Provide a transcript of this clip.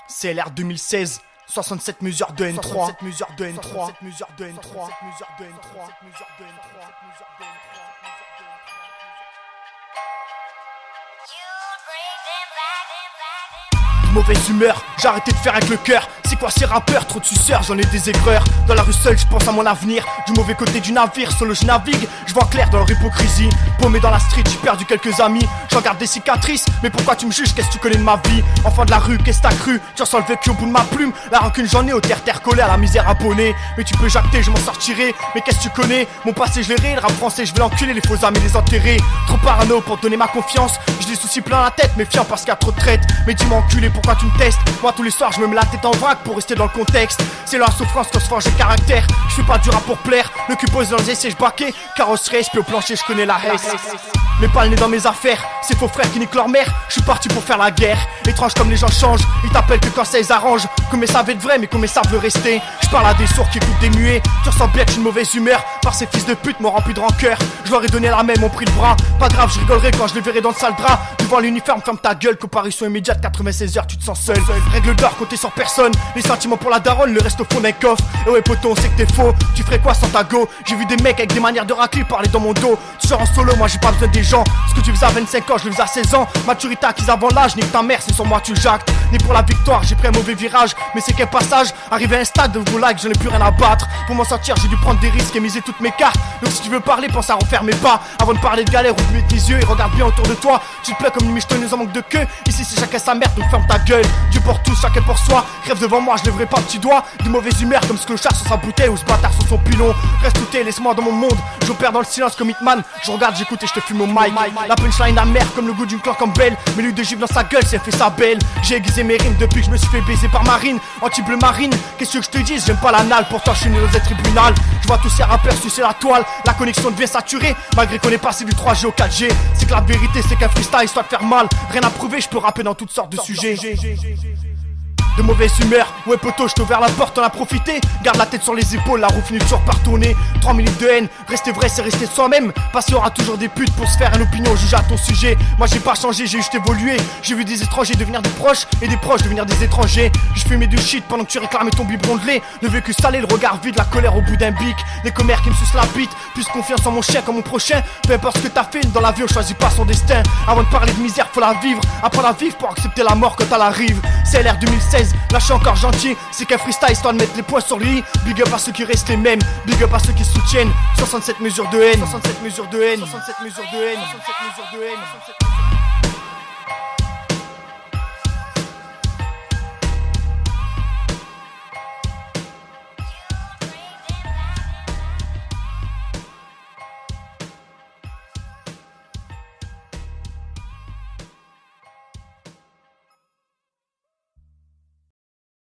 CLR 2016, 67 mesures de N3, 67 mesures de N3, 67 mesures de N3, 67 mesures de N3, 67 mesures de N3. Mauvaise humeur, j'ai arrêté de faire avec le cœur. C'est quoi ces rappeurs, trop de suceurs, j'en ai des aigreurs. Dans la rue seule, je pense à mon avenir. Du mauvais côté du navire, solo je navigue. Je vois clair dans leur hypocrisie. Paumé dans la street, j'ai perdu quelques amis. J'en garde des cicatrices, mais pourquoi tu me juges, qu'est-ce que tu connais de ma vie? Enfant de la rue, qu'est-ce que t'as cru? Tu ressens le vécu au bout de ma plume. La rancune j'en ai au terre collé à la misère abonnée. Mais tu peux jacter, je m'en sortirai. Mais qu'est-ce que tu connais? Mon passé je l'ai, le rap français je vais l'enculer, les faux amis les enterrer. Trop parano pour te donner ma confiance. J'ai des soucis plein la tête, méfiant parce qu'il y a trop de traite. Mais dis-moi enculé, pourquoi tu me testes? Moi tous les soirs je me mets la tête en vrac pour rester dans le contexte. C'est la souffrance qu'on se forge le caractère. Je fais pas du rap pour plaire, le cul posé dans les essais, je baquais. Carrosserie, puis au plancher je connais la haisse. Mais pas le nez dans mes affaires, c'est faux frères qui niquent leur mère. Je suis parti pour faire la guerre. Étrange comme les gens changent, ils t'appellent que quand ça les arrange. Comme ils savent être vrai mais comme ils savent le rester. Je parle à des sourds qui écoutent des muets. Tu ressens bien que j'ai une mauvaise humeur, par ces fils de pute m'ont rempli de rancœur. Je leur ai donné la main, m'ont pris le bras. Pas grave, je rigolerai quand je les verrai dans le sale drap. Devant l'uniforme, ferme ta gueule, comparution immédiate, 96 heures, tu te sens seul. Règle d'or, compter sur personne. Les sentiments pour la daronne, le reste au fond d'un coffre. Et ouais poto, on sait que t'es faux. Tu ferais quoi sans ta go? J'ai vu des mecs avec des manières de racler parler dans mon dos. Tu sors en solo, moi j'ai pas besoin des gens. Ce que tu faisais à 25 ans, je le faisais à 16 ans. Maturité acquise avant l'âge, nique ta mère, c'est sur moi tu jactes. Né pour la victoire, j'ai pris un mauvais virage. Mais c'est quel passage? Arrivé à un stade de vos likes, j'en ai plus rien à battre. Pour m'en sortir, j'ai dû prendre des risques et miser toutes mes cartes. Donc si tu veux parler, pense à refaire mes pas. Avant de parler de galère, ouvre tes yeux et regarde bien autour de toi. Tu te plais comme une michetonneuse en manque de queue. Ici c'est chacun sa merde, donc ferme ta gueule. Dieu pour tous, chacun pour soi. Rêve devant moi, je lèverai pas petit doigt. De mauvaise humeur comme ce clochard sur sa bouteille ou ce bâtard sur son pilon. Reste touté, laisse-moi dans mon monde. J'opère dans le silence comme Hitman. Je regarde, j'écoute et je te fume au mic. La punchline amère comme le goût d'une cloque en belle. Mais lui de givre dans sa gueule, c'est fait sa belle. J'ai aiguisé mes rimes depuis que je me suis fait baiser par Marine. Anti-bleu marine, qu'est-ce que je te dise? J'aime pas l'anal, pourtant je suis né dans un tribunal. Je vois tous ces rappeurs sucer la toile. La connexion devient saturée, malgré qu'on est passé du 3G au 4G. C'est que la vérité, c'est qu'un freestyle histoire de faire mal. Rien à prouver, je peux rapper dans toutes sortes de sujets. De mauvaise humeur, ouais poto, je t'ai ouvert la porte, t'en as profité. Garde la tête sur les épaules, la roue finit toujours par tourner. 3 minutes de haine, rester vrai c'est rester soi-même. Parce qu'il y aura toujours des putes pour se faire une opinion, juger à ton sujet. Moi j'ai pas changé, j'ai juste évolué. J'ai vu des étrangers devenir des proches et des proches devenir des étrangers. Je fumais du shit pendant que tu réclamais ton biberon de lait. Le vécu salé, le regard vide, la colère au bout d'un bic. Les commères qui me sucent la bite, plus confiance en mon chien qu'en mon prochain. Peu importe ce que t'as fait, dans la vie on choisit pas son destin. Avant de parler de misère, faut la vivre. Apprendre à vivre pour accepter la mort quand elle arrive. CLR 2016, là je suis encore gentil. C'est qu'un freestyle histoire de mettre les points sur lui. Big up à ceux qui restent les mêmes, big up à ceux qui soutiennent. 67 mesures de haine, 67 mesures de haine, 67 mesures de haine, 67 mesures de haine.